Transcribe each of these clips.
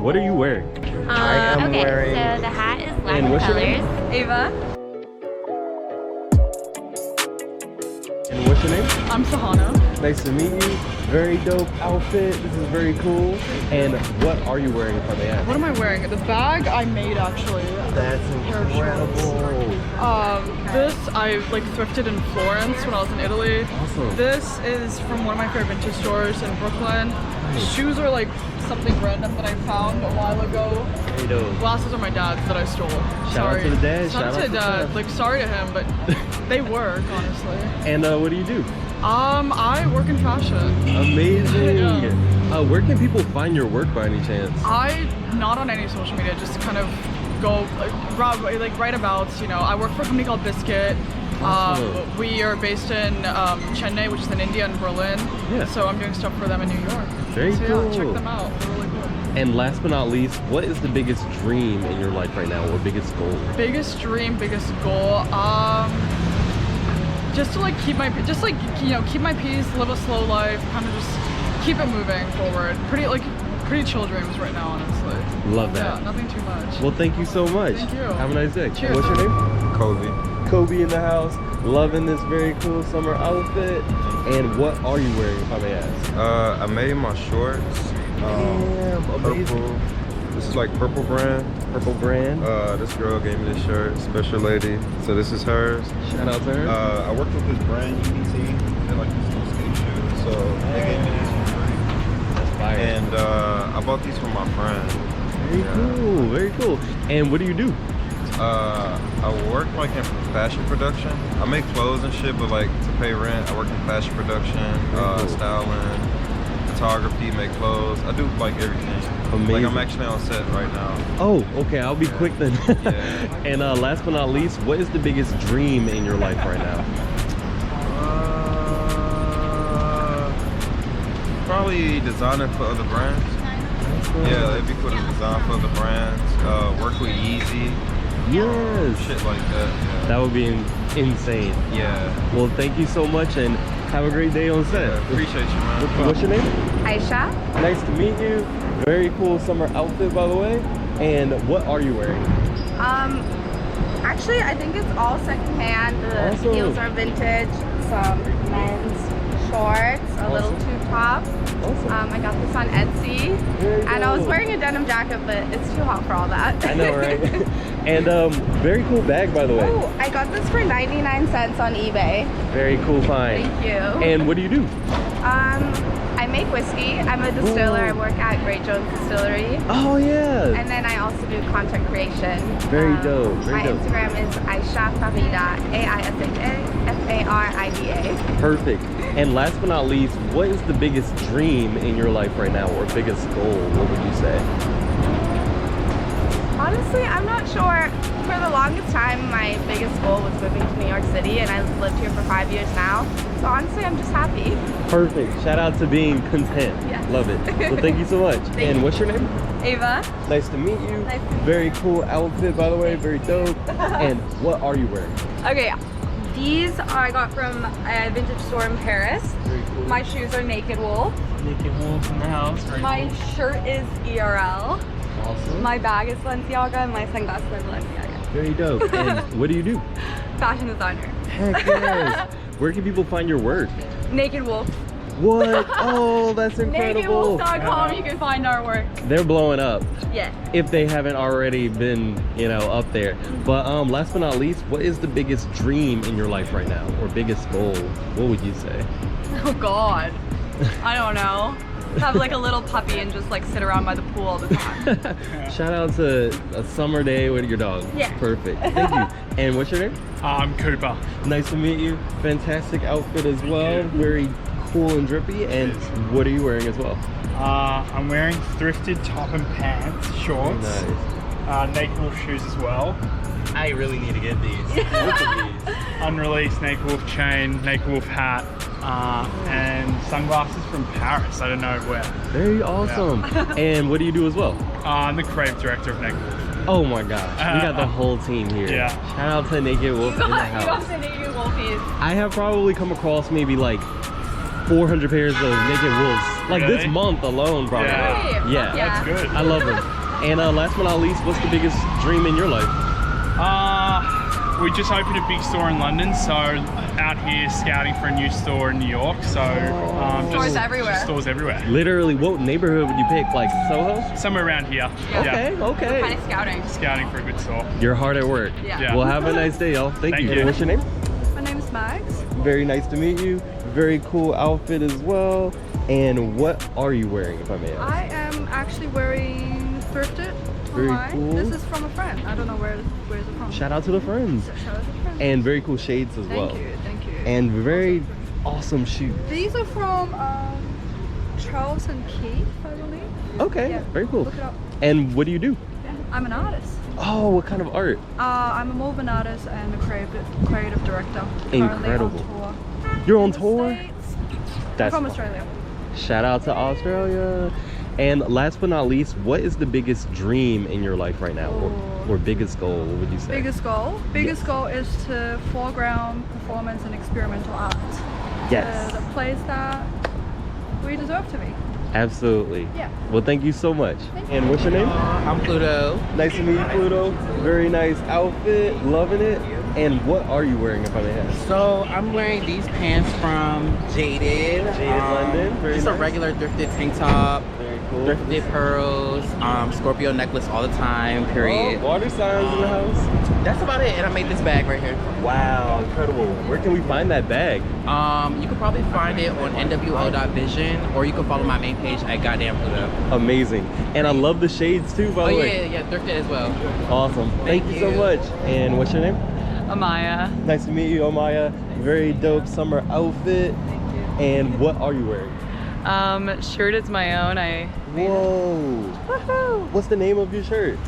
What are you wearing? I am wearing... So the hat is black And what's your colors. name? Ava. And what's your name? I'm Tahana. Nice to meet you. Very dope outfit. This is very cool. And what are you wearing, if I may ask? What am I wearing? The bag I made actually. That's incredible. This I like thrifted in Florence when I was in Italy. Awesome. This is from one of my favorite vintage stores in Brooklyn. Nice. Shoes are like something random that I found a while ago. Very dope. Glasses are my dad's that I stole. Shout out to the dad. Shout out to the dad. Like sorry to him, but they work honestly. And what do you do? I work in fashion. Amazing. Yeah. Where can people find your work by any chance? Not on any social media, just kind of go like write about, you know, I work for a company called Biscuit. Awesome. We are based in Chennai, which is in India, and Berlin. Yeah. So I'm doing stuff for them in New York. Very so cool. Yeah, check them out. They're really cool. And last but not least, what is the biggest dream in your life right now, or biggest goal? Biggest dream, biggest goal. Just to like keep my peace, live a slow life, kind of just keep it moving forward. Pretty chill dreams right now, honestly. Love that. Yeah, nothing too much. Well, thank you so much. Thank you. Have a nice day. Cheers. What's your name? Kobe. Kobe in the house. Loving this very cool summer outfit. And what are you wearing, if I may ask? I made my shorts. Damn, amazing. Purple. This is like purple brand. Purple brand. This girl gave me this shirt, special lady. So this is hers. Shout out to her. I worked with this brand, UBT. They're like these little skate shoes. So they gave me these for free. That's fire. And I bought these from my friend. Very cool, very cool. And what do you do? I work like in fashion production. I make clothes and shit, but like to pay rent, I work in fashion production, styling, photography, make clothes. I do like everything. Amazing. Like I'm actually on set right now. Oh, okay, I'll be quick then. Yeah. And last but not least, what is the biggest dream in your life right now? Probably designing for other brands. Yeah, it'd be cool to design for other brands. Work with Yeezy. Yes. Shit like that. Yeah. That would be insane. Yeah. Well, thank you so much and have a great day on set. Yeah, appreciate you, man. What's your name? Aisha. Nice to meet you. Very cool summer outfit, by the way. And what are you wearing? Actually, I think it's all secondhand. The Awesome. heels are vintage. Some men's shorts, a little tube top. Awesome. I got this on Etsy, Very and I was cool. wearing a denim jacket, but it's too hot for all that. I know, right? And very cool bag, by the way. Oh, I got this for 99 cents on eBay. Very cool find. Thank you. And what do you do? I make whiskey. I'm a distiller. I work at Great Jones Distillery. Oh, yeah. And then I also do content creation. Very dope. Very my dope. Instagram is aishafarida, AISHAFARIDA. Perfect. And last but not least, what is the biggest dream in your life right now, or biggest goal? What would you say? Honestly, I'm not sure. For the longest time, my biggest goal was moving to New York City, and I've lived here for 5 years now. So honestly, I'm just happy. Perfect. Shout out to being content. Yes. Love it. Well, thank you so much. And what's your name? Ava. Nice to meet you. Nice to meet Very cool outfit, by the way. Very dope. And what are you wearing? Okay, these I got from a vintage store in Paris. Very cool. My shoes are Naked Wolfe. Naked Wolfe in the house. Very My cool. shirt is ERL. Awesome. My bag is Balenciaga, and my sunglasses are Balenciaga. Very dope. And what do you do? Fashion designer. Heck yes. Where can people find your work? Naked Wolfe. What? Oh, that's incredible. NakedWolf.com, you can find our work. They're blowing up. Yeah. If they haven't already been, you know, up there. But last but not least, what is the biggest dream in your life right now, or biggest goal? What would you say? Oh God. I don't know. Have like a little puppy and just like sit around by the pool all the time. Shout out to a summer day with your dog. Yeah. Perfect. Thank you. And what's your name? I'm Cooper. Nice to meet you. Fantastic outfit as well. Very cool and drippy. And what are you wearing as well? I'm wearing thrifted top and pants, shorts, Nice. Naked Wolf shoes as well. I really need to get these. Look at these. Unreleased Naked Wolf chain, Naked Wolf hat, and sunglasses from Paris. I don't know where. Very awesome. And what do you do as well? I'm the creative director of Naked Wolf. Oh my gosh, we got the whole team here. Yeah. Shout out to Naked Wolf in the You house. got the Naked Wolfies. I have probably come across maybe like 400 pairs of Naked Wolves. Like this Really? month alone, probably. Yeah. Yeah. That's good. I love them. And last but not least, what's the biggest dream in your life? We just opened a big store in London, so out here scouting for a new store in New York. So Stores everywhere. Stores everywhere. Literally, what neighborhood would you pick? Like Soho? Somewhere around here. Okay, okay. Kind of scouting. Scouting for a good store. You're hard at work. Yeah. Well, have a nice day, y'all. Thank Thank you. you. What's your name? My name is Max. Very nice to meet you. Very cool outfit as well. And what are you wearing, if I may ask? I am actually wearing thrifted Very online. cool. This is from a friend. I don't know where is it from. Shout out to the friends. Shout out to friends. And very cool shades as well. Thank you. And very awesome shoes. These are from Charles and Kee, I believe. Okay, Yeah, very cool. Look it up. And what do you do? I'm an artist. Oh, what kind of art? I'm a movement artist and a creative director. Incredible. Currently on tour. You're on in the tour? States. That's From fun. Australia. Shout out to Australia. And last but not least, what is the biggest dream in your life right now? Or biggest goal, what would you say? Biggest goal is to foreground performance and experimental art. Yes. The place that we deserve to be. Absolutely. Yeah. Well, thank you so much. And what's your name? I'm Pluto. Nice to meet you, Pluto. Very nice outfit. Loving it. And what are you wearing, if I may ask? So I'm wearing these pants from Jaded. London. Very Just nice. a regular thrifted tank top. Very cool. Thrifted pearls. Scorpio necklace all the time. Period. Oh, water signs in the house. That's about it. And I made this bag right here. Wow, incredible. Where can we find that bag? You can probably find it on nwo.vision, or you can follow my main page at goddamnpluto. Amazing. And I love the shades too, by Oh the way. yeah, thrifted as well. Awesome. Thank you so much. And what's your name? Amaya. Nice to meet you, Amaya. Very dope summer outfit. And what are you wearing? Shirt is my own. Whoa. What's the name of your shirt?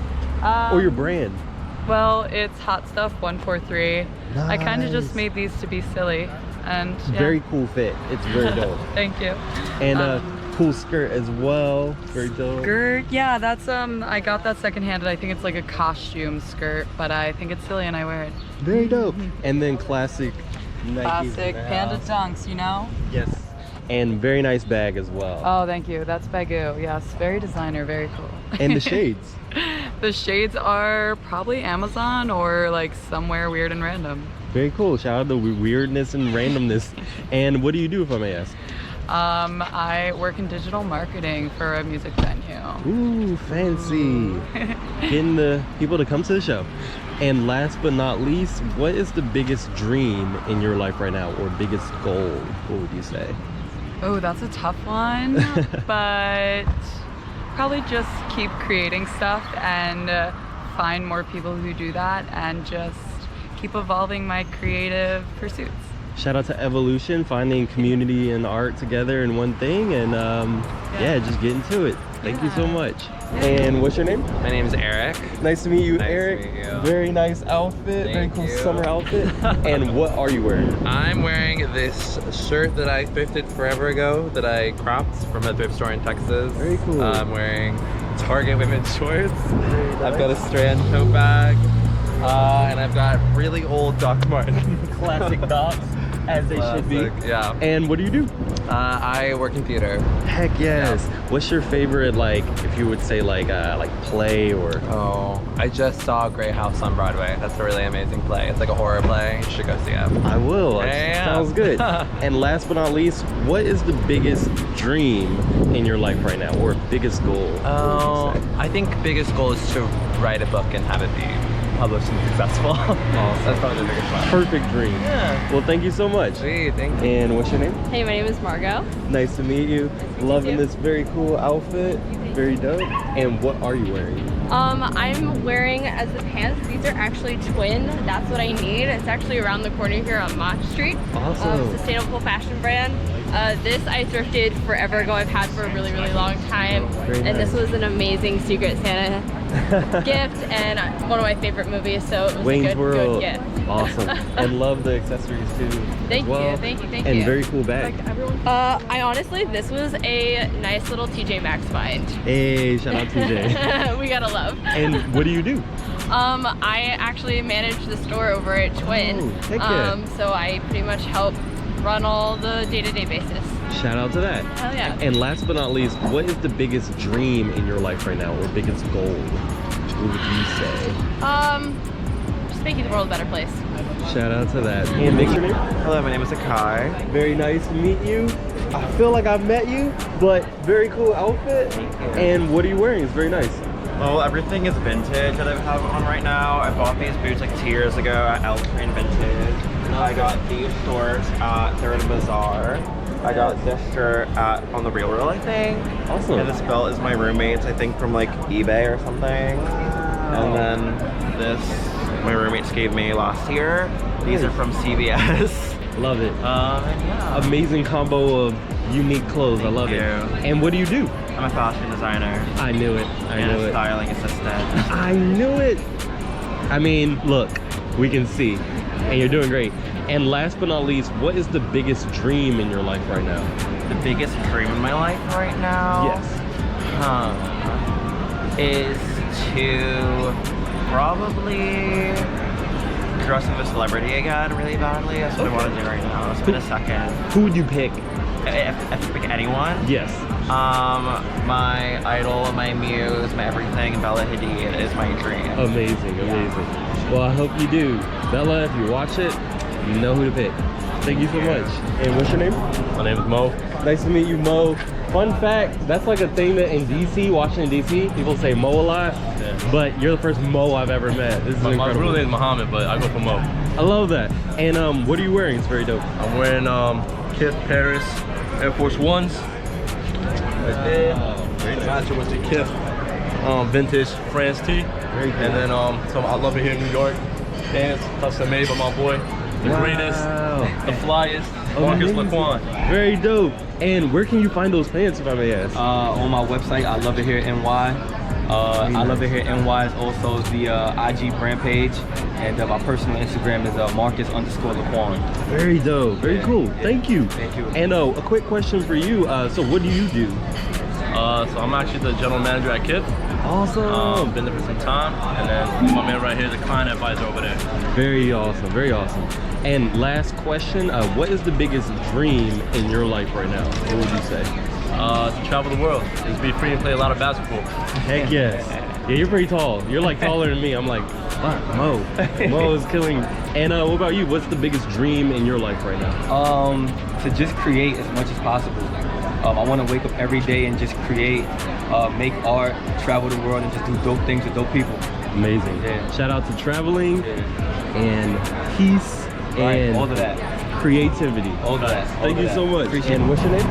Or your brand? Well, it's Hot Stuff 143. I kind of just Nice. made these to be silly, and yeah. Very cool fit. It's very dope. Thank you. And cool skirt as well. Very dope. Skirt, yeah, that's I got that secondhand. I think it's like a costume skirt, but I think it's silly and I wear it. Very dope. And then classic Nikes in Classic the panda house. dunks, you know? Yes. And very nice bag as well. Oh, thank you. That's Bagoo. Yes, very designer, very cool. And the shades. The shades are probably Amazon or like somewhere weird and random. Very cool. Shout out to the weirdness and randomness. And what do you do, if I may ask? I work in digital marketing for a music venue. Ooh, fancy. Getting the people to come to the show. And last but not least, what is the biggest dream in your life right now, or biggest goal? What would you say? Oh, that's a tough one, but probably just keep creating stuff and find more people who do that and just keep evolving my creative pursuits. Shout out to Evolution, finding community and art together in one thing, and yeah, just get into it. Thank you so much. And what's your name? My name is Eric. Nice to meet you, Nice to Eric. meet you. Very nice outfit, very Thank cool you. summer outfit. And what are you wearing? I'm wearing this shirt that I thrifted forever ago that I cropped from a thrift store in Texas. Very cool. I'm wearing Target women's shorts. I've got a Strand tote bag. And I've got really old Doc Marten. Classic docs, as they should be. Classic, yeah. And what do you do? I work in theater. Heck yes. What's your favorite, like, if you would say like play or? Oh, I just saw Grey House on Broadway. That's a really amazing play. It's like a horror play. You should go see it. I will. That Yeah. Sounds good. And last but not least, what is the biggest dream in your life right now, or biggest goal? Oh, what would you say? I think biggest goal is to write a book and have it be published and successful. That's probably the biggest one. Perfect dream. Yeah. Well, thank you so much. Sweet, thank you. And what's your name? Hey, my name is Margo. Nice to meet you. Loving this very cool outfit. Very dope. And what are you wearing? I'm wearing as the pants. These are actually twin. That's what I need. It's actually around the corner here on Monse Street. Awesome. Sustainable fashion brand. This I thrifted forever ago. I've had for a really, really long time. Very And nice. this was an amazing Secret Santa gift and one of my favorite movies. So it was Wayne's a good World. gift. Awesome. And love the accessories too. Thank as well. you, thank you, thank and you. very cool bag. I honestly, this was a nice little TJ Maxx find. Hey, shout out TJ. We gotta love. And what do you do? I actually manage the store over at Twin. Oh, heck yeah. So I pretty much help run all the day-to-day basis. Shout out to that. Hell yeah. And last but not least, what is the biggest dream in your life right now, or biggest goal? What would you say? Just making the world a better place. Shout out to that. And make your name? Hello, my name is Sacai. Very nice to meet you. I feel like I've met you, but very cool outfit. And what are you wearing? It's very nice. Well, everything is vintage that I have on right now. I bought these boots like 2 years ago at L Train Vintage. I got these shorts at Third Bazaar. I got this shirt on the Real World, I think. Awesome. And this belt is my roommate's, I think, from like eBay or something. And then this, my roommates gave me last year. These are from CVS. Love it. And yeah. Amazing combo of unique clothes. I love it. And what do you do? I'm a fashion designer. I knew it. I knew and a it. styling assistant. I knew it. I mean, look, we can see. And you're doing great. And last but not least, what is the biggest dream in your life right now? The biggest dream in my life right now? Yes. Is to probably dress up a celebrity again really badly. That's what I want to do right now. It's been a second. Who would you pick? If I pick anyone? Yes. My idol, my muse, my everything, Bella Hadid is my dream. Amazing, amazing. Well, I hope you do. Bella, if you watch it, you know who to pick. Thank you so much. And what's your name? My name is Mo. Nice to meet you, Mo. Fun fact, that's like a thing that in DC, Washington DC, people say Mo a lot, but you're the first Mo I've ever met. This is incredible. My real name is Muhammad, but I go for Mo. I love that. And what are you wearing? It's very dope. I'm wearing Kith Paris Air Force Ones. Right there. Matching with the Kith vintage France tee. Very good. And then some I love it here in New York. Pants custom made by my boy. The greatest, the flyest, Marcus Laquan. Very dope. And where can you find those pants, if I may ask? On my website, I Love It Here NY. I Love It Here NY is also the IG brand page, and my personal Instagram is Marcus_Laquan. Very dope. Very cool. Thank you. Thank you. And a quick question for you. So what do you do? So I'm actually the general manager at Kith. Awesome. Been there for some time, and then my man right here is the client advisor over there. Very awesome. Very awesome. And last question, what is the biggest dream in your life right now? What would you say? To travel the world, just be free and play a lot of basketball. Heck yes. Yeah, you're pretty tall. You're like taller than me. I'm like, fuck, Mo. Mo is killing. And what about you? What's the biggest dream in your life right now? To just create as much as possible. I want to wake up every day and just create, make art, travel the world, and just do dope things with dope people. Amazing. Yeah. Shout out to traveling and peace and all of that. Creativity. All of that. Thank you so much. Appreciate and what's your name?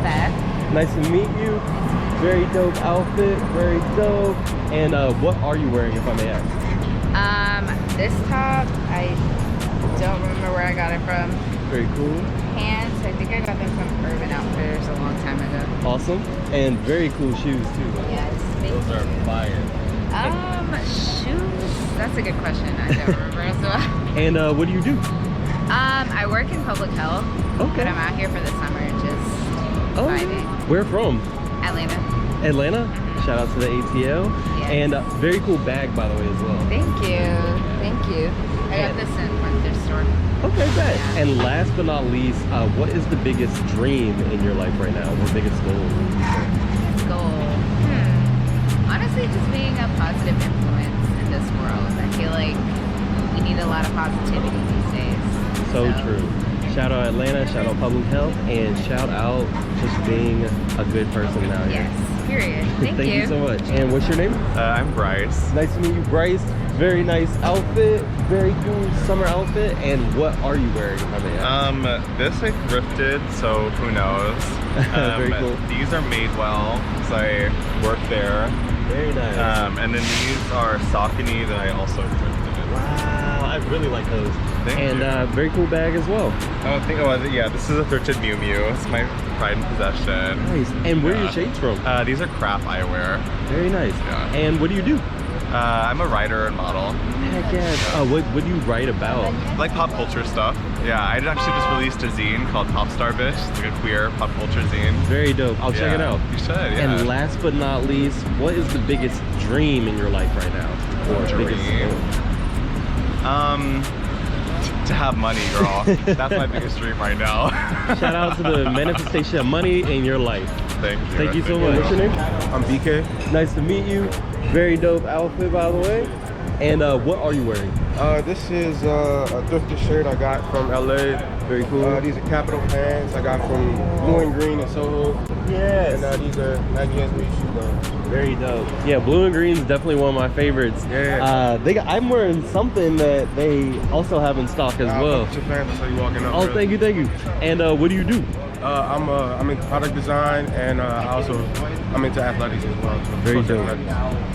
Beth. Nice to meet you. Very dope outfit. Very dope. And what are you wearing, if I may ask? This top, I don't remember where I got it from. Very cool. Pants, I think I got them from Urban Outfitters a long time ago. Awesome. And very cool shoes too. Yes, those are fire. Shoes, that's a good question. I don't remember as well. And what do you do? I work in public health. Okay. But I'm out here for the summer just vibing. Where from? Atlanta. Atlanta? Shout out to the ATL. Yes. And very cool bag, by the way, as well. Thank you. Thank you. I got this in one thrift store. Okay, good. And last but not least, what is the biggest dream in your life right now? Or biggest goal? Goal. Honestly, just being a positive influence in this world. I feel like we need a lot of positivity these days. So true. Shout out Atlanta, shout out public health, and shout out just being a good person now here. Yes, period. Thank you. Thank you so much. And what's your name? I'm Bryce. Nice to meet you, Bryce. Very nice outfit, very cool summer outfit. And what are you wearing, if I may ask? This I thrifted, so who knows? Very cool. These are made well, so I work there. Very nice. And then these are Saucony that I also thrifted. Wow, I really like those. Thank you. And very cool bag as well. Yeah, this is a thrifted Miu Miu. It's my pride and possession. Nice. And where are your shades from? These are Craft Eyewear. Very nice. Yeah. And what do you do? I'm a writer and model. Heck yes. What do you write about? Like pop culture stuff. Yeah, I actually just released a zine called Popstarbiitch. It's like a queer pop culture zine. Very dope. I'll check it out. You should, yeah. And last but not least, what is the biggest dream in your life right now? Or biggest goal? To have money, girl. That's my biggest dream right now. Shout out to the manifestation of money in your life. Thank you. Thank you so much. What's your name? I'm BK. Nice to meet you. Very dope outfit, by the way. And what are you wearing? This is a thrifted shirt I got from LA. Very cool. These are Capital pants I got from Blue and Green in Soho. Yes. And these are Nike SB shoes though. Very dope. Yeah, blue and green is definitely one of my favorites. Yeah. I'm wearing something that they also have in stock as well. Your fans, I saw you walking up. Oh, thank you, thank you. And what do you do? I'm in product design, and I'm into athletics as well. So Very dope.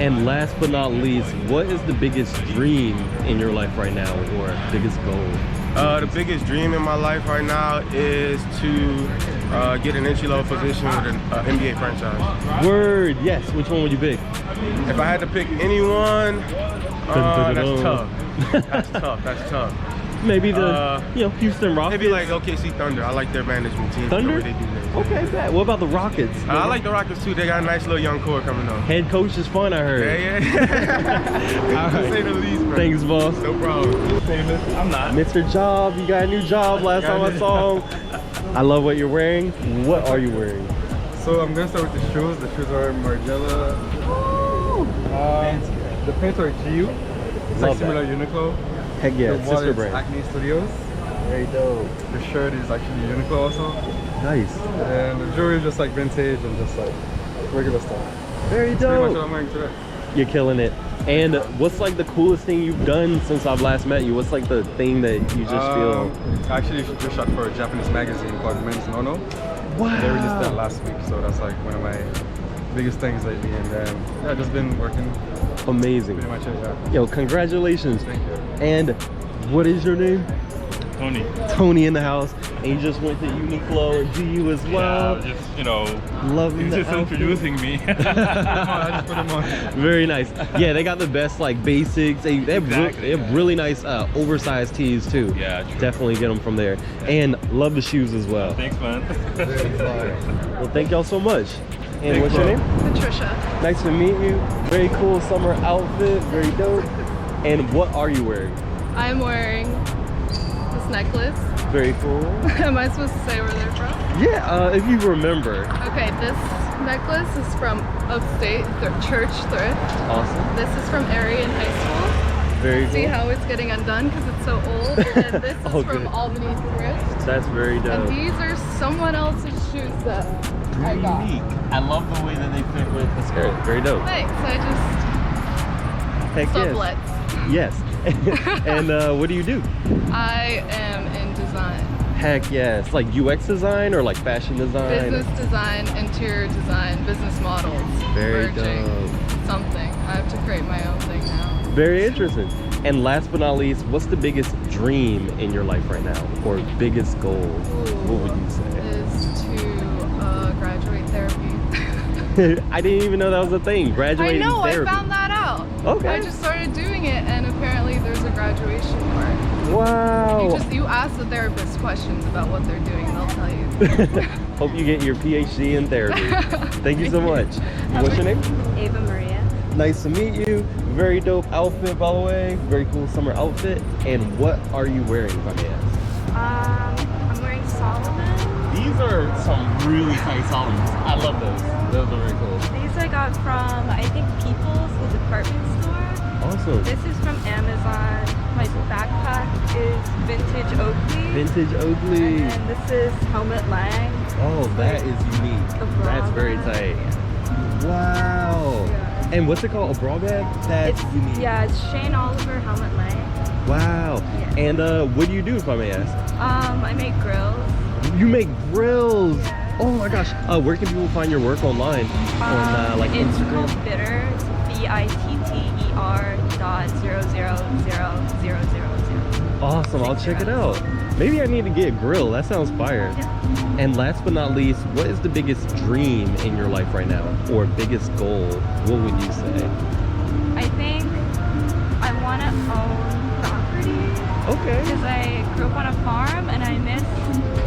And last but not least, what is the biggest dream in your life right now, or biggest goal? The biggest dream in my life right now is to get an entry-level position with an NBA franchise. Word, yes. Which one would you pick? If I had to pick anyone, that's tough. That's tough. Maybe the Houston Rockets. Maybe like OKC Thunder. I like their management team. Thunder? The way they do things. Okay, bad. What about the Rockets? I like the Rockets too. They got a nice little young core coming up. Head coach is fun, I heard. Yeah. All right. To say the least, bro. Thanks, boss. No problem. I'm not. Mr. Job, you got a new job last time I saw him. I love what you're wearing. What are you wearing? So I'm gonna start with the shoes. The shoes are Margiela. The pants are GU. It's like similar Uniqlo. Heck yeah, the sister wallet brand. is Acne Studios. Very dope. The shirt is actually Uniqlo also. Nice. And the jewelry is just like vintage and just like regular stuff. Very That's pretty much dope. what I'm wearing today. You're killing it. And what's like the coolest thing you've done since I've last met you? What's like the thing that you just feel? I actually just shot for a Japanese magazine called Men's Nono. Wow. They released that last week, so that's like one of my biggest things lately. And then yeah, just been working. Amazing. Pretty much it, yeah. Yo, congratulations. Thank you. And what is your name? Tony. Tony in the house. And you just went to Uniqlo and GU as well. Yeah, just, loving he's the just outfit. introducing me. I just put them on. Very nice. Yeah, they got the best like basics. They have really nice oversized tees too. Yeah, true. Definitely get them from there. And love the shoes as well. Thanks, man. Well, thank y'all so much. And what's your name? Patricia. Nice to meet you. Very cool summer outfit. Very dope. And what are you wearing? I'm wearing this necklace. Very cool. Am I supposed to say where they're from? Yeah, if you remember. Okay, this necklace is from Upstate Church Thrift. Awesome. This is from Arian High School. Very See cool. how it's getting undone because it's so old. And this is Oh, from good. Albany Thrift. That's very dope. And these are someone else's shoes that I got. Unique. I love the way that they fit with the skirt. Very dope. Thanks. I Heck just sublets. yes. And what do you do? I am in design. Heck yes. Like UX design or like fashion design? Business design, interior design, business models. Very merging dope. Something. I have to create my own thing now. Very interesting. And last but not least, what's the biggest dream in your life right now? Or biggest goal? What would you say? Is to graduate therapy. I didn't even know that was a thing. Graduating I know, therapy. I found that out. Okay. I just started doing it and apparently there's a graduation part. Wow. You ask the therapist questions about what they're doing and they'll tell you. Hope you get your PhD in therapy. Thank you so much. What's your name? Ava Maria. Nice to meet you. Very dope outfit, by the way. Very cool summer outfit. And what are you wearing, if I may ask? I'm wearing Solomon. These are some really tight Solomons. I love those. Those are very cool. These I got from, I think, People's, the department store. Awesome. This is from Amazon. My backpack is Vintage Oakley. Vintage Oakley. And this is Helmet Lang. Oh, that is unique. That's very tight. Wow. Yeah. And what's it called? A bra bag? That's unique. Yeah, it's Shane Oliver Helmet Lang. Wow. Yeah. And what do you do, if I may ask? I make grills. You make grills. Yeah. Oh my gosh. Where can people find your work online? On like it's Instagram? called Bitter. It's BITTER.0000000. Awesome. I'll check it out. Maybe I need to get a grill. That sounds fire. Yeah. And last but not least, what is the biggest dream in your life right now? Or biggest goal? What would you say? I think I want to own property. Okay. Because I grew up on a farm and I miss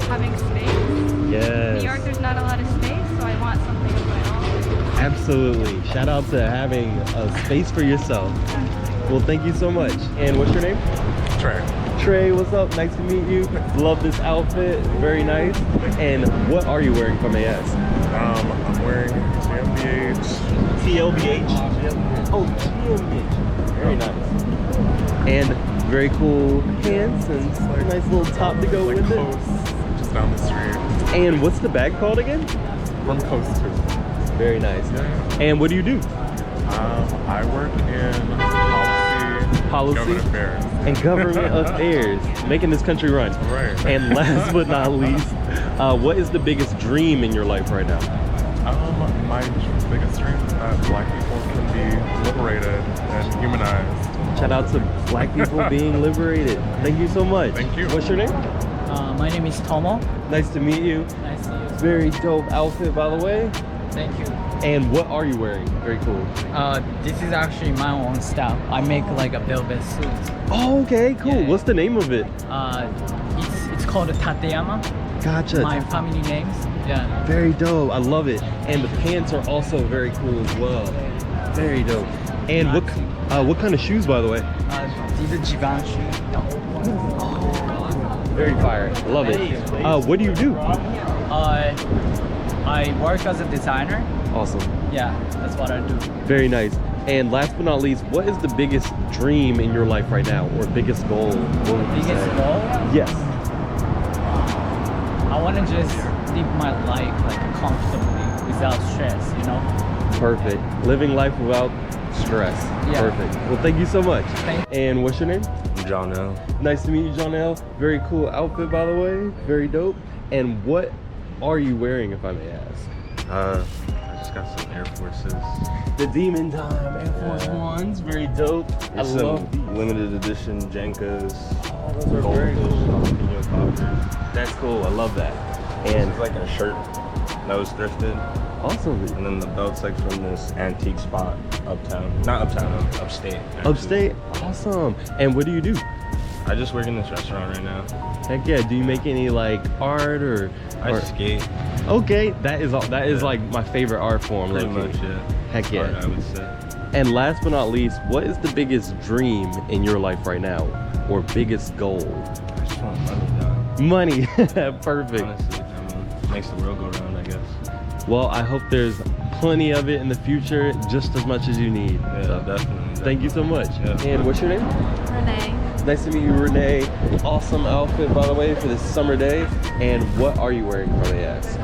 having space. Yes. In New York, there's not a lot of space, so I want something of my own. Absolutely. Shout out to having a space for yourself. Well, thank you so much. And what's your name? Trey. Trey, what's up? Nice to meet you. Love this outfit. Very nice. And what are you wearing, if I may ask? I'm wearing TLBH. TLBH? Oh, TLBH. Very nice. And very cool pants and a nice little top to go with it. Just down the street. And what's the bag called again? From Coast to. Very nice. And what do you do? I work in policy, government affairs. And government affairs, making this country run. Right. And last but not least, what is the biggest dream in your life right now? My biggest dream is that Black people can be liberated and humanized. Shout out to Black people being liberated. Thank you so much. Thank you. What's your name? My name is Tomo. Nice to meet you. Nice to meet you. Very dope outfit, by the way. Thank you. And what are you wearing? Very cool. This is actually my own style. I make like a velvet suit. Oh, okay, cool. Yeah. What's the name of it? It's called tateyama. Gotcha. My family names. Yeah. Very dope. I love it. And the pants are also very cool as well. Very dope. And what kind of shoes, by the way? These are Jiban shoes. Very fire. Love it. What do you do? I work as a designer. Awesome. Yeah, that's what I do. Very nice. And last but not least, what is the biggest dream in your life right now, or biggest goal? What would you Biggest say? goal? Yes. I want to just live my life like comfortably without stress, you know? Perfect. Living life without stress. Yeah. Perfect. Well, thank you so much. And what's your name? Jonelle. Nice to meet you, Jonelle. Very cool outfit, by the way. Very dope. And what are you wearing, if I may ask? I just got some Air Forces. The Demon Time Air Force Ones. Very dope. I There's love some these. limited edition Jenkas. Oh, those are very cool. That's cool. I love that. And it's like a shirt that was thrifted. Awesome. And then the belt's like from this antique spot uptown. Not uptown, upstate. actually. Upstate? Awesome. And what do you do? I just work in this restaurant right now. Heck yeah. Do you make any like art or? I skate. Okay, that is like my favorite art form. Pretty low-key. much, yeah. Heck yeah. Art, I would say. And last but not least, what is the biggest dream in your life right now, or biggest goal? I just want money, dog. Money. Perfect. Honestly, makes the world go round, I guess. Well, I hope there's plenty of it in the future, just as much as you need. Yeah, So, definitely. Thank you so much. Yeah. And what's your name? Renee. Nice to meet you, Renee. Awesome outfit, by the way, for this summer day. And what are you wearing, if I may ask?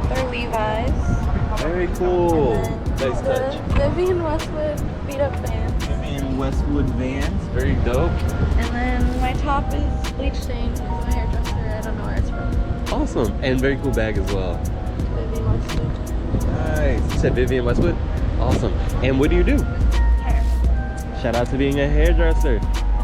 They're Levi's. Very cool. Nice The touch. Vivian Westwood beat up Vans. Vivian Westwood Vans. Very dope. And then my top is bleach stained because I'm a hairdresser. I don't know where it's from. Awesome. And very cool bag as well. Vivian Westwood. Nice. You said Vivian Westwood? Awesome. And what do you do? Hair. Shout out to being a hairdresser.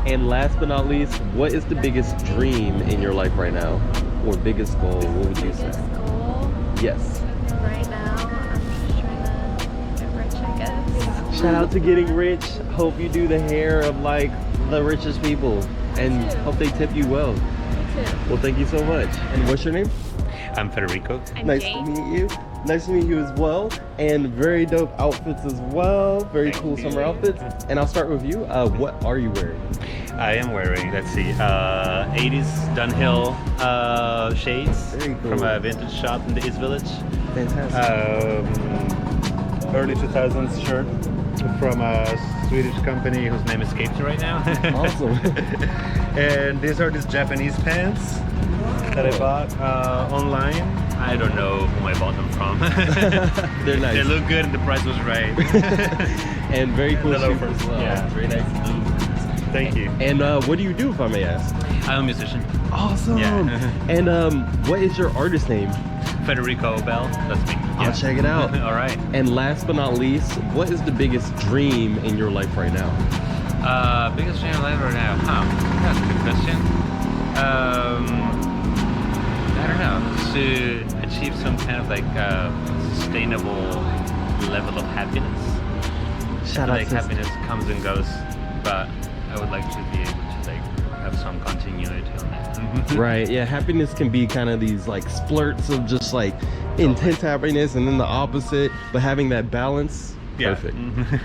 And last but not least, what is the biggest dream in your life right now? Or biggest goal? What would you say? Biggest goal? Yes. Right now, I'm just trying to get rich, I guess. Shout out to getting rich. Hope you do the hair of like the richest people. And hope they tip you well. Me too. Well, thank you so much. And what's your name? I'm Federico. Nice to meet you. Nice to meet you as well. And very dope outfits as well. Very cool summer outfits. And I'll start with you. What are you wearing? I am wearing, let's see, 80s Dunhill shades from a vintage shop in the East Village. Fantastic. Early 2000s shirt from a Swedish company whose name escapes me right now. Awesome. And these are these Japanese pants that I bought online. I don't know whom I bought them from. They're nice. They look good and the price was right. And very cool The shoes loafers. as well. Yeah. Very nice. Thank you. And what do you do, if I may ask? I'm a musician. Awesome. Yeah. And what is your artist name? Federico Bell. That's me. I'll check it out. All right. And last but not least, what is the biggest dream in your life right now? Biggest dream in life right now? That's a good question. I don't know. To achieve some kind of like sustainable level of happiness. Shout out like to happiness comes and goes, but I would like to be able to like have some continuity on that. Right, yeah, happiness can be kind of these like splurts of just like intense happiness and then the opposite, but having that balance, Yeah. perfect.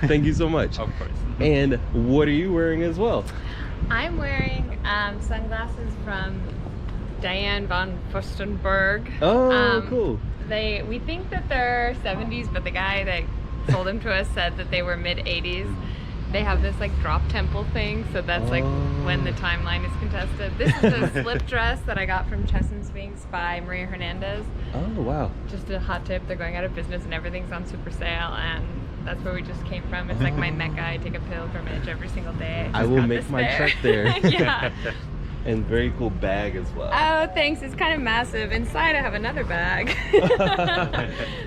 Thank you so much. Of course. And what are you wearing as well? I'm wearing sunglasses from Diane von Furstenberg. Oh, cool. We think that they're 70s, but the guy that sold them to us said that they were mid 80s. They have this like drop temple thing, so that's like when the timeline is contested. This is a slip dress that I got from Chess and Sphinx by Maria Hernandez. Oh, wow. Just a hot tip, they're going out of business and everything's on super sale, and that's where we just came from. It's like my Mecca. I take a pilgrimage every single day. I will make my trek there. Yeah. And very cool bag as well. Oh, thanks. It's kind of massive. Inside I have another bag.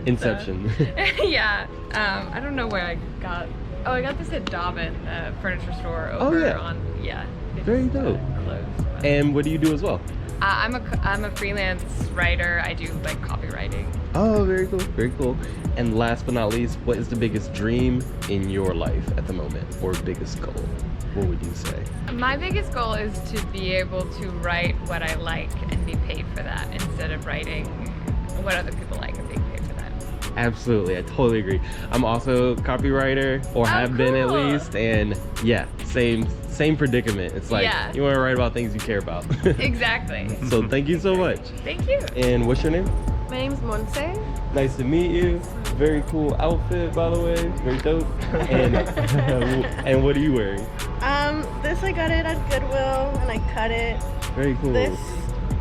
Inception. Yeah. I don't know where I got. Oh, I got this at Dobbin, the furniture store over on. Yeah. Very dope. And what do you do as well? I'm a freelance writer. I do like copywriting. Oh, very cool. Very cool. And last but not least, what is the biggest dream in your life at the moment, or biggest goal? What would you say? My biggest goal is to be able to write what I like and be paid for that instead of writing what other people like and being paid for that. Absolutely, I totally agree. I'm also a copywriter, or have been at least, and yeah, same predicament. It's like you want to write about things you care about. Exactly. So thank you so much. Thank you. And what's your name? My name's Monse. Nice to meet you. Very cool outfit, by the way. Very dope. And and what are you wearing? This I got it at Goodwill and I cut it. Very cool. This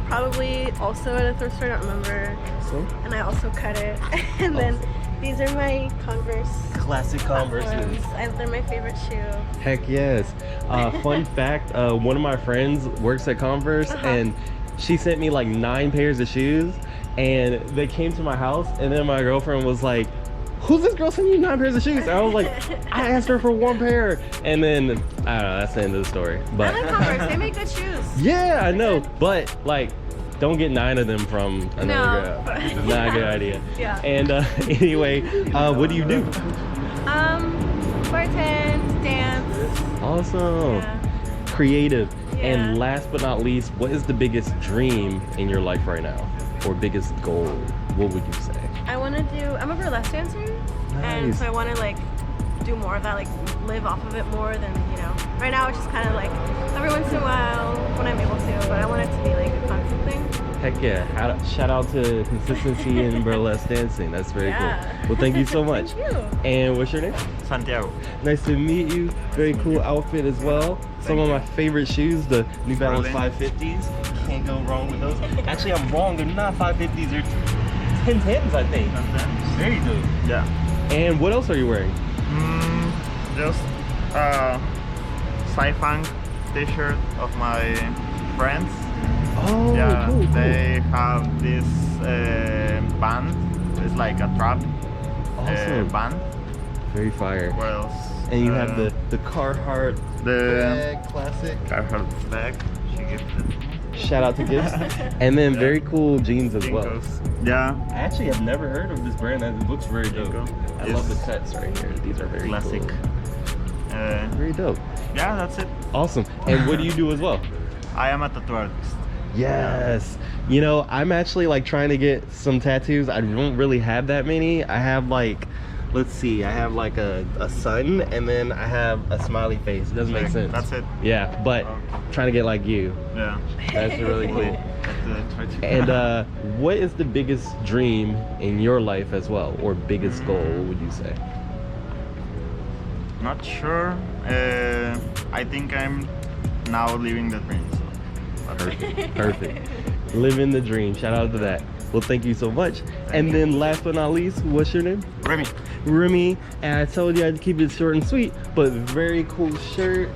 probably also at a thrift store, I don't remember. Awesome. And I also cut it. And then these are my Converse. Classic Converses. They're my favorite shoe. Heck yes. Fun fact, one of my friends works at Converse and she sent me like 9 pairs of shoes, and they came to my house, and then my girlfriend was like, who's this girl sending you 9 pairs of shoes? And I was like, I asked her for 1 pair. And then, I don't know, that's the end of the story. But I like Converse, they make good shoes. Yeah, I know, but like, don't get 9 of them from another girl. Not a good idea. Yeah. And anyway, what do you do? Bartend, dance. Awesome. Yeah. Creative. Yeah. And last but not least, what is the biggest dream in your life right now? Or biggest goal? What would you say? I'm a burlesque dancer. And Nice. so I want to like do more of that, like live off of it more than, right now it's just kind of like every once in a while when I'm able to, but I want it to be like a constant thing. Heck yeah. Shout out to consistency in burlesque dancing. That's very cool. Well, thank you so much. Thank you. And what's your name? Santiago. Nice to meet you. Very cool outfit as well. Some of my favorite shoes, the New Balance 550s. Can't go wrong with those. Actually, I'm wrong. They're not 550s. They're 1010s, I think. 1010s. Very good. Yeah. And what else are you wearing? Just sci-funk t-shirt of my friends. Oh, yeah, cool. They have this band. It's like a trap band. Very fire. What else? And you have the Carhartt bag, classic. Carhartt bag. She gifted. Shout out to gifts. And then very cool jeans as well. Yeah. I actually have never heard of this brand. It looks very dope. I love the cuts right here. These are very classic. Cool. Very dope. Yeah, that's it. Awesome. And what do you do as well? I am a tattoo artist. Yes. You know, I'm actually like trying to get some tattoos. I don't really have that many. I have like, let's see, I have like a sun, and then I have a smiley face. It doesn't make sense. That's it. Yeah, but trying to get like you. Yeah. That's really cool. And what is the biggest dream in your life as well, or biggest goal, what would you say? Not sure. I think I'm now living the dream. Perfect. Perfect. Living the dream. Shout out to that. Well, thank you so much. And then last but not least, what's your name? Remy. Remy. And I told you I'd keep it short and sweet, but very cool shirt.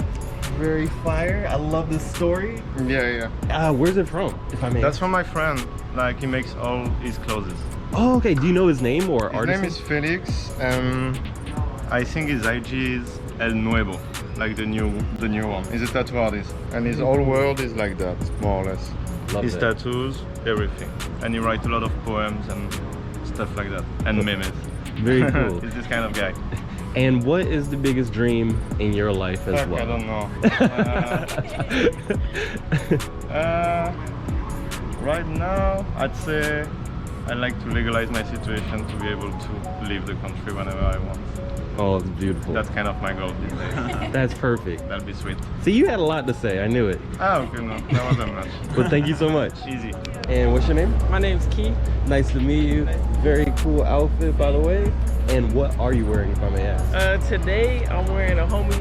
Very fire. I love this story. Yeah. Where's it from, if I may? That's from my friend. Like, he makes all his clothes. Oh, okay. Do you know his name or artist? His name is Felix. I think his IG is El Nuevo, like the new one. He's a tattoo artist, and his whole world is like that, more or less. Love his that. tattoos, everything, and he writes a lot of poems and stuff like that, and memes. Very cool. He's this kind of guy. And what is the biggest dream in your life as well? I don't know. Right now, I'd say I'd like to legalize my situation to be able to leave the country whenever I want. Oh, it's beautiful. That's kind of my goal these days. That's perfect. That'd be sweet. See, you had a lot to say. I knew it. Oh, good enough. That wasn't much. Well, thank you so much. Easy. And what's your name? My name's Kee. Nice to meet you. Very cool outfit, by the way. And what are you wearing, if I may ask? Today I'm wearing a homie.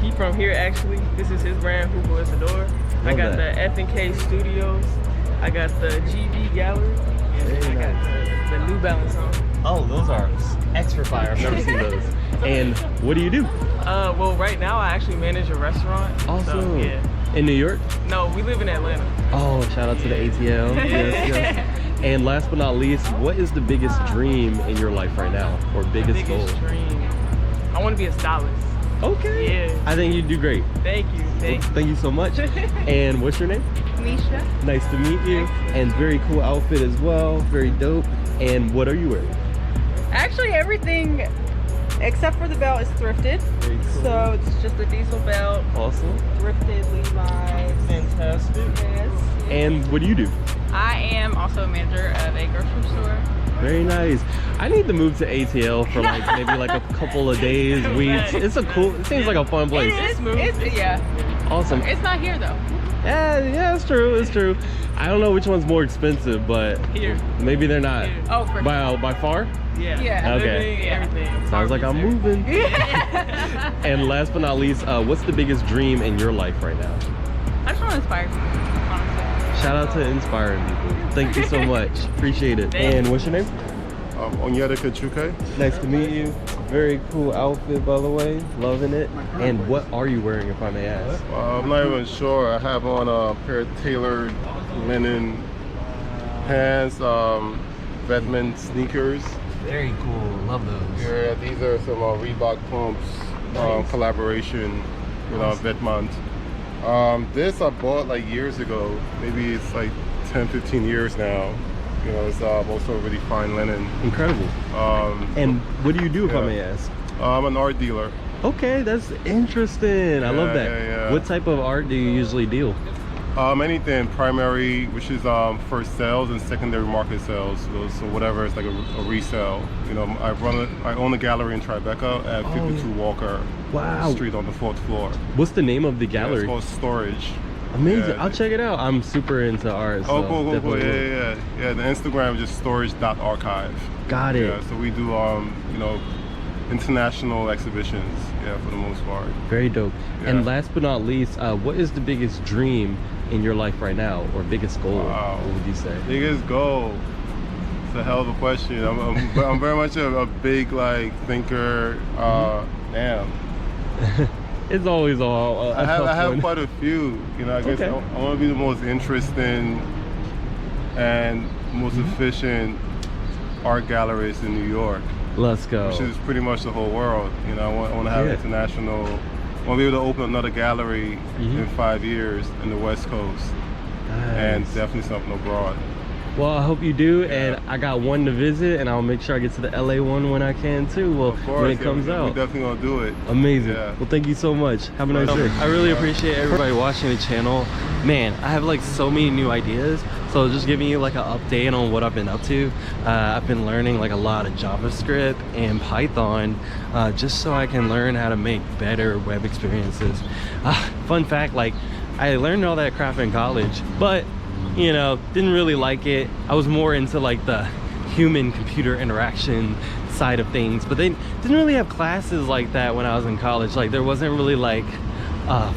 He from here actually. This is his brand, Who Boys Adore. I got the F&K Studios. I got the GB Gallery. And I got the New Balance on. Oh, those are extra fire. I've never seen those. And what do you do? Well, right now I actually manage a restaurant. Awesome. So, yeah. In New York? No, we live in Atlanta. Oh, shout out to the ATL. Yes, yes. And last but not least, what is the biggest dream in your life right now? Or biggest goal? Dream. I want to be a stylist. Okay. Yeah. I think you do great. Thank you. Thank you so much. And what's your name? Misha. Nice to meet you. And very cool outfit as well. Very dope. And what are you wearing? Actually, everything except for the belt is thrifted. Very cool. So it's just a diesel belt. Awesome. Thrifted Levi's. Fantastic. Yes. And what do you do? I am also a manager of a grocery store. Very nice. I need to move to ATL for like maybe like a couple of days, weeks. It seems like a fun place. Yeah. Awesome. It's not here though. Yeah, it's true. It's true. I don't know which one's more expensive, but Here. Maybe they're not. Here. Oh, for by far? Yeah. Yeah. Okay. Everything. Sounds like I'm moving. And last but not least, what's the biggest dream in your life right now? I just want to inspire people, honestly. Shout out to inspiring people. Thank you so much. Appreciate it. And what's your name? Onyedika Chuke. Nice to meet you. Very cool outfit, by the way. Loving it. And what are you wearing, if I may ask? I'm not even sure. I have on a pair of tailored linen pants, Batman sneakers. Very cool. Love those. Yeah, these are some Reebok pumps, collaboration with Vetmont. This I bought like years ago. Maybe it's like 10, 15 years now. You know, it's also really fine linen. Incredible. And what do you do, if I may ask? I'm an art dealer. Okay, that's interesting. I love that. Yeah. What type of art do you usually deal? Anything primary, which is first sales, and secondary market sales. So whatever is like a resale. You know, I own a gallery in Tribeca at 52 Walker Street on the 4th floor. What's the name of the gallery? It's called Storage. Amazing. I'll check it out. I'm super into art. Oh, so cool. Yeah. The Instagram is just storage.archive. Got it. Yeah, so we do you know, international exhibitions, for the most part. Very dope. Yeah. And last but not least, what is the biggest dream in your life right now, or biggest goal? Wow. What would you say? Biggest goal? It's a hell of a question. I'm very much a big thinker. Damn. It's always all. I have quite a few. You know, I guess I want to be the most interesting and most efficient art gallerist in New York. Let's go. Which is pretty much the whole world. You know, I want to have international. I want to be able to open another gallery in 5 years in the West Coast, and definitely something abroad. Well, I hope you do, and I got one to visit, and I'll make sure I get to the LA one when I can too. Well, when it comes out. We're definitely gonna do it. Amazing. Well, thank you so much. Have a nice day. I really appreciate everybody watching the channel. Man, I have like so many new ideas. So just giving you like an update on what I've been up to. I've been learning like a lot of JavaScript and Python just so I can learn how to make better web experiences. Fun fact, like I learned all that crap in college, but you know, didn't really like it. I was more into like the human computer interaction side of things, but they didn't really have classes like that when I was in college. Like there wasn't really like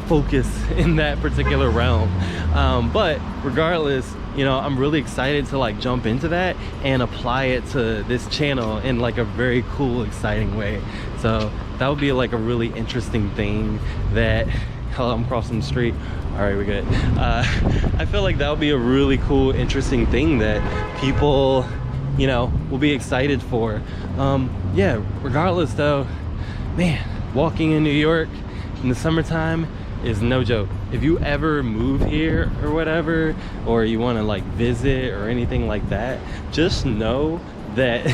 focus in that particular realm. But regardless, you know, I'm really excited to like jump into that and apply it to this channel in like a very cool, exciting way. So that would be like a really interesting thing that, hell, I'm crossing the street. All right, we're good. I feel like that would be a really cool, interesting thing that people, you know, will be excited for. Yeah, regardless though, man, walking in New York in the summertime is no joke. If you ever move here or whatever, or you want to like visit or anything like that, just know that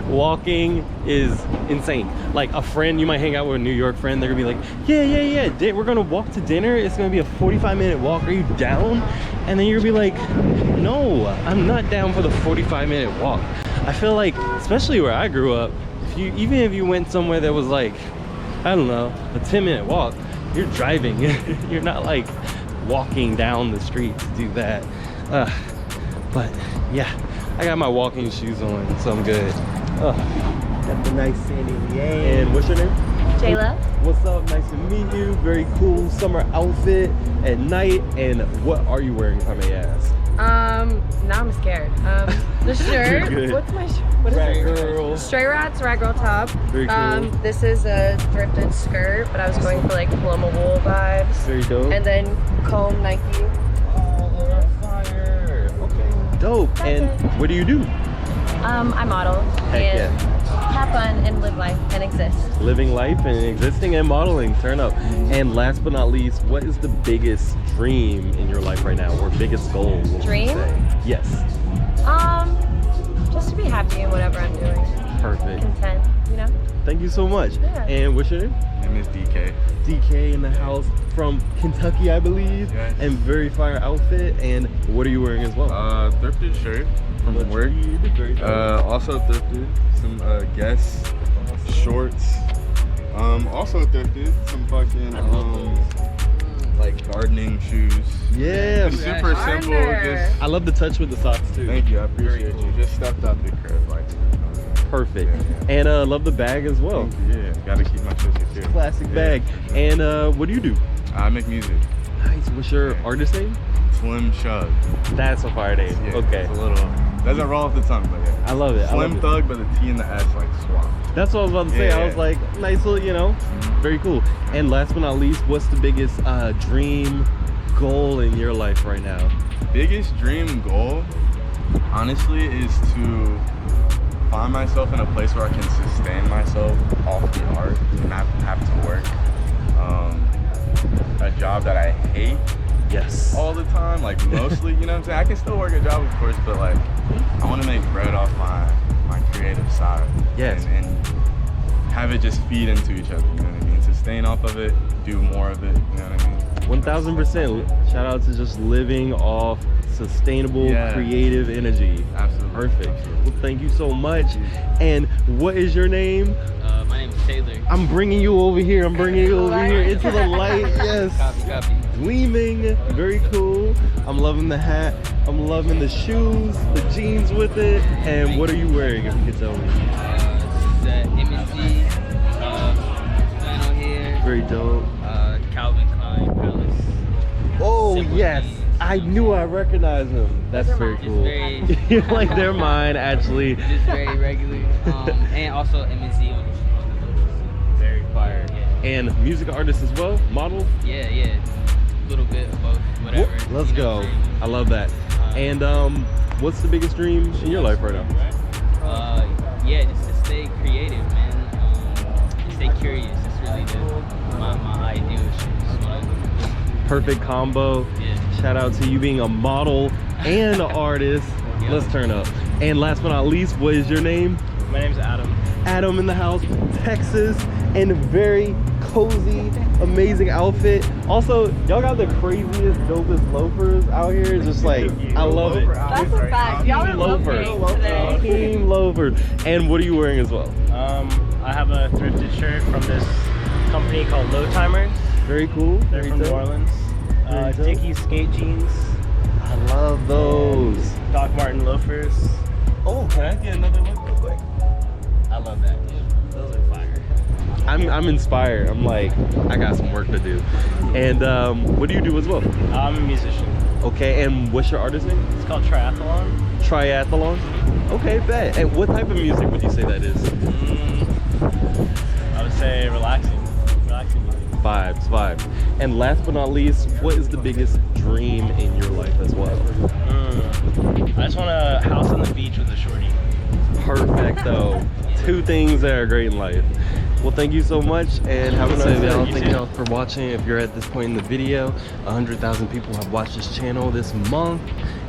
walking is insane. Like a friend, you might hang out with a New York friend, they're gonna be like, yeah, we're gonna walk to dinner, it's gonna be a 45-minute walk, are you down? And then you're gonna be like, no, I'm not down for the 45-minute walk. I feel like, especially where I grew up, even if you went somewhere that was like I don't know, a 10-minute walk. You're driving. You're not like walking down the street to do that. But yeah, I got my walking shoes on, so I'm good. Got the nice sandy yay. And what's your name? Jayla. What's up? Nice to meet you. Very cool summer outfit at night. And what are you wearing, if I may ask? Now I'm scared. The shirt. Good. What's my shirt? What is Rat it? girl. Stray Rats Rat Girl top. Very cool. This is a thrifted skirt, but I was going for like Paloma wool vibes. Very dope. And then comb Nike. Oh, fire. Okay. Dope. And what do you do? I model Heck and have fun and live life and exist. Living life and existing and modeling. Turn up. And last but not least, what is the biggest dream in your life right now, or biggest goal? what would you Dream? say? Yes. Just to be happy in whatever I'm doing. Perfect. Content, you know? Thank you so much. Yeah. And what's your name? My name is DK. DK in the house from Kentucky, I believe. Yes. And very fire outfit. And what are you wearing as well? Thrifted shirt from work. Also thrifted some Guess shorts. Also thrifted some fucking like gardening shoes. Yeah, Just super simple. Just I love the touch with the socks too. thank you, I appreciate you. Just stepped out the crib like. Perfect. And love the bag as well. Yeah, gotta keep my shit secure. Classic bag. And what do you do? I make music. Nice. What's your artist name? Slim Shug. That's a fire name. Yeah, Okay. it's a little doesn't roll off the tongue, but yeah. I love it. I Slim love it. Thug, but the T and the S like swap. That's what I was about to say. Yeah. I was like, nice little, you know, very cool. And last but not least, what's the biggest dream goal in your life right now? Biggest dream goal, honestly, is to find myself in a place where I can sustain myself off the art and not have to work a job that I hate. Yes. All the time, like mostly, you know what I'm saying? I can still work a job, of course, but like I want to make bread off my creative side. Yes. And have it just feed into each other, you know what I mean? Sustain off of it, do more of it, you know what I mean? 1000%. Shout out to just living off sustainable, creative energy. Absolutely. Perfect. Absolutely. Well, thank you so much. And what is your name? My name is Taylor. I'm bringing you over here. I'm bringing you over here into the light. Yes. Copy. Gleaming. Very cool. I'm loving the hat. I'm loving the shoes, the jeans with it. And what are you wearing, if you could tell me? It's MSG, flannel here. Very dope. Calvin Klein Palace. Oh, yes. I knew I recognized them. That's very cool. You're like, they're mine, actually. Just very regular. And also MSG on the shoes. Very fire. Yeah. And music artist as well? Model? Yeah. A little bit of both, whatever. Let's go. I love that. And what's the biggest dream in your life right now? Yeah, just to stay creative, man. Just stay curious. That's really my ideal shit. Perfect combo. Yeah. Shout out to you being a model and an artist. Let's turn up. And last but not least, what is your name? My name's Adam. Adam in the house, Texas, and very cozy, amazing outfit. Also, y'all got the craziest, dopest loafers out here. It's just like, I love it. That's a fact. Y'all are Loafer. today. Team loafer. And what are you wearing as well? I have a thrifted shirt from this company called Low Timers. Very cool. They're from New Orleans. Dickies skate jeans. I love those. Doc Martin loafers. Oh, can I get another look real quick? I love that. Those are fire. I'm inspired. I'm like, I got some work to do. And what do you do as well? I'm a musician. Okay, and what's your artist name? It's called Triathlon. Triathlon? Okay, bet. And what type of music would you say that is? I would say relaxing music. Vibes. And last but not least, what is the biggest dream in your life as well? I just want a house on the beach with a shorty. Perfecto. Two things that are great in life. Well, thank you so much, and have a nice day. Y'all. Thank y'all for watching. If you're at this point in the video, 100,000 people have watched this channel this month,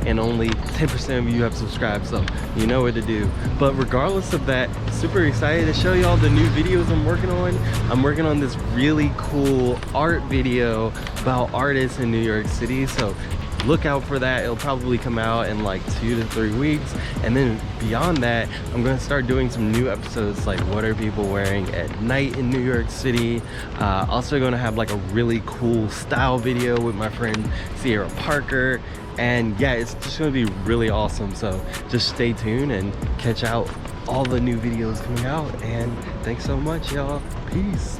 and only 10% of you have subscribed, so you know what to do. But regardless of that, super excited to show y'all the new videos I'm working on. I'm working on this really cool art video about artists in New York City, so look out for that. It'll probably come out in like 2 to 3 weeks, and then beyond that I'm gonna start doing some new episodes like what are people wearing at night in New York City. Also gonna have like a really cool style video with my friend Sierra Parker, and yeah, it's just gonna be really awesome. So just stay tuned and catch out all the new videos coming out, and thanks so much, y'all. Peace.